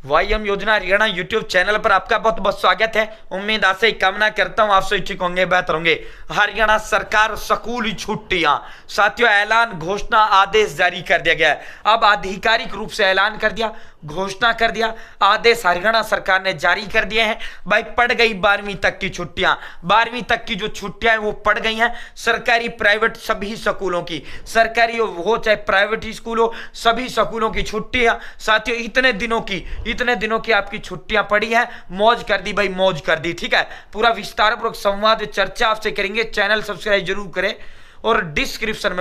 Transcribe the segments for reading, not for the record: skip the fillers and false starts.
वाईएम योजना Haryana YouTube channel पर आपका बहुत बहुत स्वागत है। उम्मीद आशा कामना करता हूं आप सभी ठीक होंगे, बेहतर होंगे। हरियाणा सरकार स्कूली छुट्टियां, साथियों ऐलान, घोषणा, आदेश जारी कर दिया गया है। अब आधिकारिक रूप से ऐलान कर दिया, घोषणा कर दिया, आदेश हरियाणा सरकार ने जारी कर दिए हैं। भाई पड़ गई 12वीं तक की छुट्टियां, 12वीं तक की जो छुट्टियां हैं वो पड़ गई हैं। सरकारी प्राइवेट सभी स्कूलों की, सरकारी हो चाहे प्राइवेट स्कूल हो, सभी स्कूलों की छुट्टियां। साथियों इतने दिनों की आपकी छुट्टियां पड़ी हैं, मौज कर दी भाई, मौज कर दी। ठीक है, पूरा विस्तारपूर्वक संवाद चर्चा आपसे करेंगे। चैनल सब्सक्राइब जरूर करें और डिस्क्रिप्शन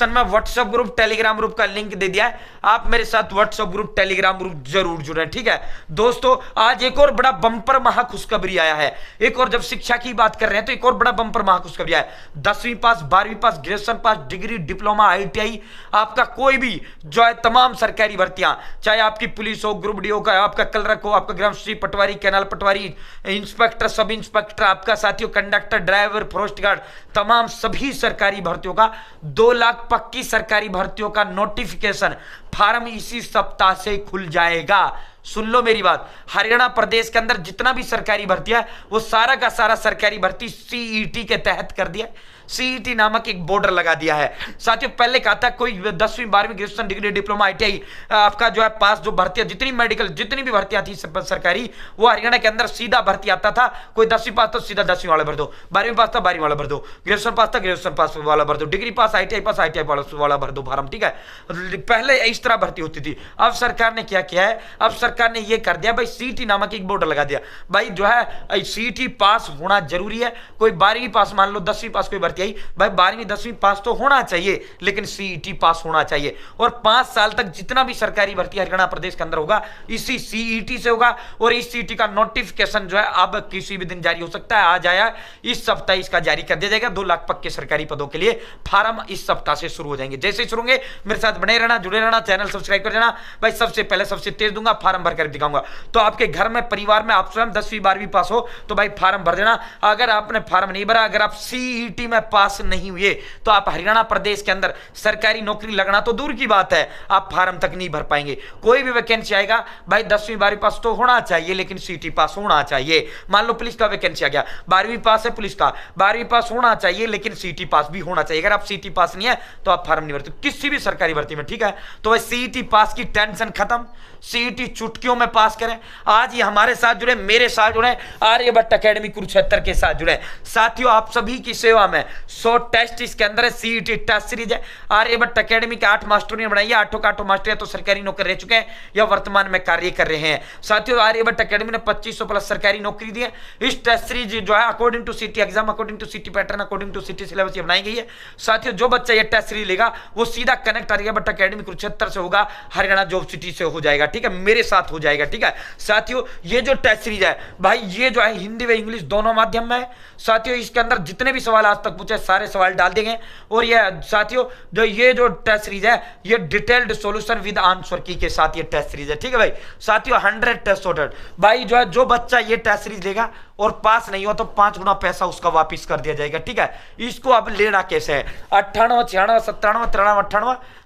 में व्हाट्सएप ग्रुप, टेलीग्राम ग्रुप का लिंक दे दिया है। आप मेरे साथ व्हाट्सएप ग्रुप, टेलीग्राम ग्रुप जरूर जुड़े। ठीक है दोस्तों, आज एक और बड़ा बंपर महा खुशखबरी आया है। एक और, जब शिक्षा की बात कर रहे हैं तो एक और बड़ा बंपर महा खुशखबरी आया है। 10वीं पास, 12वीं pass, graduation pass, degree, diploma, ITI, आपका कोई भी जो है तमाम सरकारी भर्तियां, चाहे आपकी पुलिस हो, ग्रुप डी हो, आपका क्लर्क हो, आपका ग्रामश्री, पटवारी, कैनाल पटवारी, इंस्पेक्टर, सब इंस्पेक्टर, आपका साथियों कंडक्टर, ड्राइवर, फॉरेस्ट गार्ड, तमाम सभी सरकारी भर्तियों का 2 लाख पक्की सरकारी भर्तियों का नोटिफिकेशन फार्म इसी सप्ताह से खुल जाएगा। सुन लो मेरी बात, हरियाणा प्रदेश के अंदर जितना भी सरकारी भर्ती है वो सारा का सारा सरकारी भर्ती CET के तहत कर दिया। CET नामक एक बॉर्डर लगा दिया है। साथियों पहले कहा था कोई 10वीं 12वीं, ग्रेजुएशन, डिग्री, डिप्लोमा, ITI, आपका जो है पास, जो भर्तियां, जितनी मेडिकल, जितनी भी भर्तियां थी सरकारी, वो हरियाणा के अंदर सीधा भर्ती आता था। कोई 10वीं पास तो सीधा 10वीं वाला भर दो, 12वीं पास था 12वीं वाला भर दो, ग्रेजुएशन पास था ग्रेजुएशन पास वाला भर दो, डिग्री पास, ITI पास, ITI वाला भर दो फार्म। ठीक है, पहले इस तरह भर्ती होती थी। अब सरकार ने क्या किया है, अब सरकार ने यह कर दिया भाई, CET नामक एक बॉर्डर लगा दिया। भाई जो है CET पास होना जरूरी है। कोई 12वीं पास, मान लो 10वीं पास कोई भर्ती आई, भाई 12वीं 10वीं पास तो होना चाहिए, लेकिन CET पास होना चाहिए। और 5 साल तक जितना भी सरकारी भर्ती हरियाणा प्रदेश के अंदर होगा इसी CET से होगा। और इस CET का नोटिफिकेशन जो है अब किसी भी दिन जारी हो सकता है। आज आया, इस सप्ताह इसका जारी कर दिया जाएगा। 2 लाख पक्के सरकारी पदों के लिए फार्म इस सप्ताह से शुरू हो जाएंगे। जैसे शुरू होंगे मेरे साथ बने रहना, जुड़े रहना, चैनल सब्सक्राइब कर देना। भाई सबसे पहले सबसे तेज दूंगा, फार्म भर कर दिखाऊंगा। तो आपके घर में, परिवार में आप स्वयं 10वीं 12वीं पास हो तो भाई फार्म भर देना। अगर आपने फार्म नहीं भरा, अगर आप CET में पास नहीं हुए तो आप हरियाणा प्रदेश के अंदर सरकारी नौकरी लगना तो दूर की बात है, आप फार्म तक नहीं भर पाएंगे। कोई भी वैकेंसी आएगा भाई 10वीं 12वीं पास तो होना चाहिए, लेकिन CET पास होना चाहिए। मान लो पुलिस का वैकेंसी आ गया, 12वीं पास है पुलिस का, 12वीं पास होना चाहिए, लेकिन CET पास भी होना चाहिए। अगर आप CET पास नहीं है तो आप फार्म नहीं भरते किसी भी सरकारी भर्ती में। ठीक है, तो भाई CET पास की टेंशन खत्म, CET चुटकियों में पास करें। आज ये हमारे साथ जुड़े, मेरे साथ जुड़े, आर्यभट्ट एकेडमी कुरुक्षेत्र के साथ जुड़े। साथियों आप सभी की सेवा में 100 टेस्ट इसके अंदर है। CET टेस्ट सीरीज है। आर्यभट्ट एकेडमी के 8 मास्टरों ने बनाई है। 8 का 8 मास्टर या तो सरकारी नौकर रह चुके हैं या वर्तमान में कार्य कर रहे हैं। साथियों आर्यभट्ट एकेडमी ने 2500 प्लस सरकारी नौकरी दी है। इस टेस्ट सीरीज जो है according to CET exam, according to CET pattern, according to CET syllabus ये बनाई गई है। साथियों जो बच्चा ये टेस्ट सीरीज लेगा वो सीधा कनेक्ट आर्यभट्ट एकेडमी कुरुक्षेत्र से होगा, हरियाणा जॉब सिटी से हो जाएगा। ठीक है, मेरे साथ हो जाएगा। ठीक है साथियों, ये जो टेस्ट सीरीज है भाई, ये जो है हिंदी व इंग्लिश दोनों माध्यम में है। साथियों इसके अंदर जितने भी सवाल आज तक पूछे सारे सवाल डाल दिए गए। और ये साथियों ये जो टेस्ट सीरीज है ये डिटेल्ड सॉल्यूशन विद आंसर की के साथ ये टेस्ट सीरीज है। ठीक है भाई साथियों, 100 टेस्ट ऑर्डर। भाई जो है जो बच्चा ये टेस्ट सीरीज लेगा और पास नहीं हुआ तो 5 गुना पैसा उसका वापिस कर दिया जाएगा। ठीक है, इसको अब लेना कैसे है? 98 96 97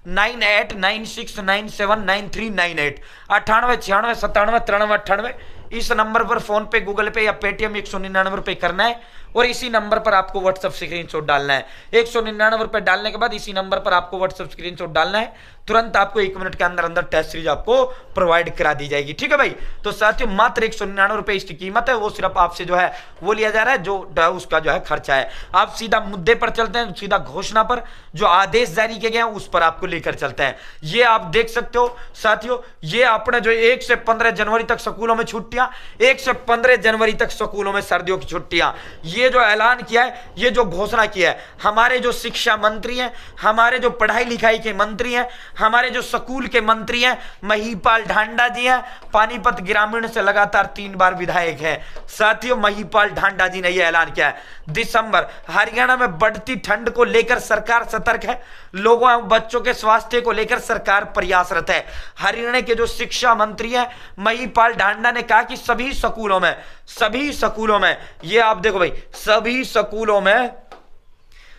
93 98 98 96 97 93 98 98 96 97 93 98 इस नंबर पर फोन पे, गूगल पे या पेटीएम 199 रुपए करना है। और इसी नंबर पर आपको व्हाट्सएप स्क्रीनशॉट डालना है। 199 रुपए डालने के बाद इसी नंबर पर आपको व्हाट्सएप स्क्रीनशॉट डालना है। तुरंत आपको 1 मिनट के अंदर अंदर टेस्ट सीरीज आपको प्रोवाइड करा दी जाएगी। ठीक है भाई, तो साथियों मात्र 199 रुपए इसकी कीमत है। वो सिर्फ आपसे जो है वो लिया जा रहा है, जो उसका जो है खर्चा है। आप सीधा मुद्दे पर चलते हैं, सीधा घोषणा पर, जो आदेश जारी किए गए हैं उस पर आपको लेकर चलते हैं। ये आप देख सकते हो साथियों, ये अपने जो 1 से 15 जनवरी तक स्कूलों में छुट्टियां, 1 से 15 जनवरी तक स्कूलों में सर्दियों की छुट्टियां, ये जो ऐलान किया है, ये जो घोषणा किया है, हमारे जो शिक्षा मंत्री हैं, हमारे जो पढ़ाई लिखाई के मंत्री हैं, हमारे जो स्कूल के मंत्री हैं, महिपाल ढांडा जी हैं, पानीपत ग्रामीण से लगातार 3 बार विधायक हैं। साथियों महिपाल ढांडा जी ने यह ऐलान किया है। दिसंबर, हरियाणा में बढ़ती ठंड को लेकर सरकार सतर्क है। लोगों एवं बच्चों के स्वास्थ्य को लेकर सरकार प्रयासरत है। हरियाणा के जो शिक्षा मंत्री हैं महिपाल ढांडा ने कहा कि सभी स्कूलों में ये आप देखो भाई, सभी स्कूलों में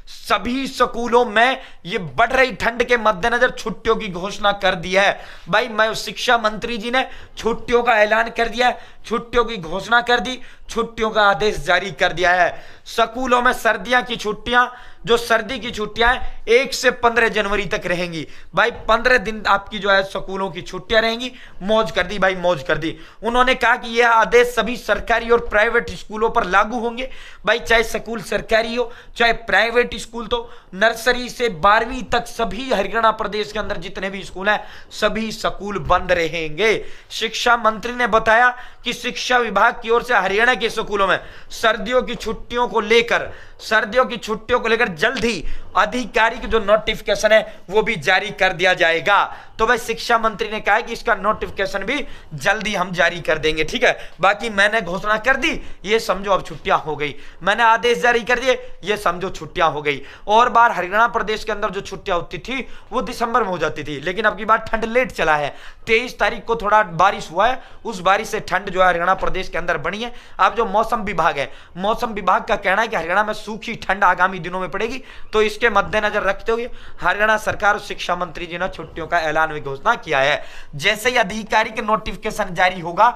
सभी स्कूलों में ये बढ़ रही ठंड के मद्देनजर छुट्टियों की घोषणा कर दी है। भाई मैं शिक्षा मंत्री जी ने छुट्टियों का ऐलान कर दिया है, छुट्टियों की घोषणा कर दी, छुट्टियों का आदेश जारी कर दिया है। स्कूलों में सर्दियों की छुट्टियां, जो सर्दी की छुट्टियां 1 से 15 जनवरी तक रहेंगी। भाई 15 दिन आपकी जो है स्कूलों की छुट्टियां रहेंगी। मौज कर दी भाई, मौज कर दी। उन्होंने कहा कि यह आदेश सभी सरकारी और प्राइवेट स्कूलों पर लागू होंगे। भाई चाहे स्कूल सरकारी हो चाहे प्राइवेट स्कूल, तो नर्सरी से 12वीं तक सभी हरियाणा प्रदेश के अंदर जितने भी स्कूल हैं सभी स्कूल बंद रहेंगे। शिक्षा मंत्री ने बताया कि शिक्षा विभाग की ओर से हरियाणा के स्कूलों में सर्दियों की छुट्टियों को लेकर जल्द ही आधिकारिक जो नोटिफिकेशन है वो भी जारी कर दिया जाएगा। तो भाई शिक्षा मंत्री ने कहा कि इसका नोटिफिकेशन भी जल्दी हम जारी कर देंगे, ठीक है। बाकी मैंने घोषणा कर दी, ये समझो अब छुट्टियां हो गई। मैंने आदेश जारी कर दिए, ये समझो छुट्टियां हो गई। और बार हरियाणा प्रदेश के अंदर जो छुट्टियां होती थी वो दिसंबर में हो जाती थी, लेकिन अब की बार ठंड लेट चला है। 23 तारीख को थोड़ा बारिश हुआ है, उस बारिश से ठंड जो है हरियाणा प्रदेश के अंदर बढ़ी है। अब जो मौसम विभाग है, मौसम विभाग का कहना है कि हरियाणा में सूखी ठंड आगामी दिनों में पड़ेगी। तो इसके मद्देनजर रखते हुए हरियाणा सरकार और शिक्षा मंत्री जी ने छुट्टियों का ऐलान भी घोषणा किया है। जैसे ही आधिकारिक नोटिफिकेशन जारी होगा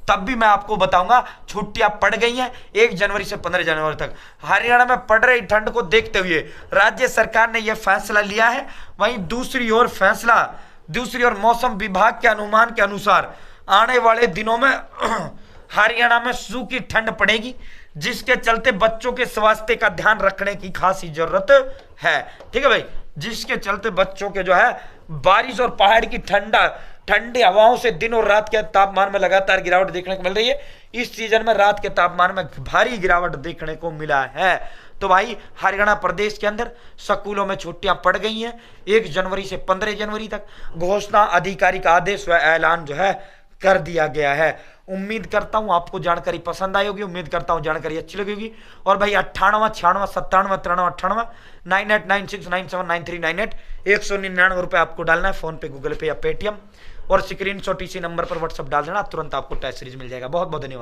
तब भी मैं आपको बताऊंगा। छुट्टियां पड़ गई हैं 1 जनवरी से 15 जनवरी तक। हरियाणा में पड़ रही ठंड को देखते हुए राज्य सरकार ने यह फैसला लिया है। वहीं दूसरी ओर मौसम विभाग के अनुमान के अनुसार आने वाले दिनों में हरियाणा में सूखी ठंड पड़ेगी, जिसके चलते बच्चों के स्वास्थ्य का ध्यान रखने की खासी जरूरत है, ठीक है भाई। जिसके चलते बच्चों के जो है बारिश और पहाड़ की ठंडी हवाओं से दिन और रात के तापमान में लगातार गिरावट देखने को मिल रही है। इस सीजन में रात के तापमान में भारी गिरावट देखने को मिला है। तो भाई हरियाणा प्रदेश के अंदर स्कूलों में छुट्टियां पड़ गई हैं 1 जनवरी से 15 जनवरी तक। घोषणा आधिकारिक आदेश व ऐलान जो है कर दिया गया है। उम्मीद करता हूं आपको जानकारी पसंद आई होगी, उम्मीद करता हूं जानकारी अच्छी लगी होगी। और भाई 98 96 97 93 98 9896979398 199 रुपए आपको डालना है फोन पे, गूगल पे या पेटीएम, और स्क्रीनशॉट इसी नंबर पर व्हाट्सएप डाल देना, तुरंत आपको टेस्ट सीरीज मिल जाएगा। बहुत बहुत धन्यवाद।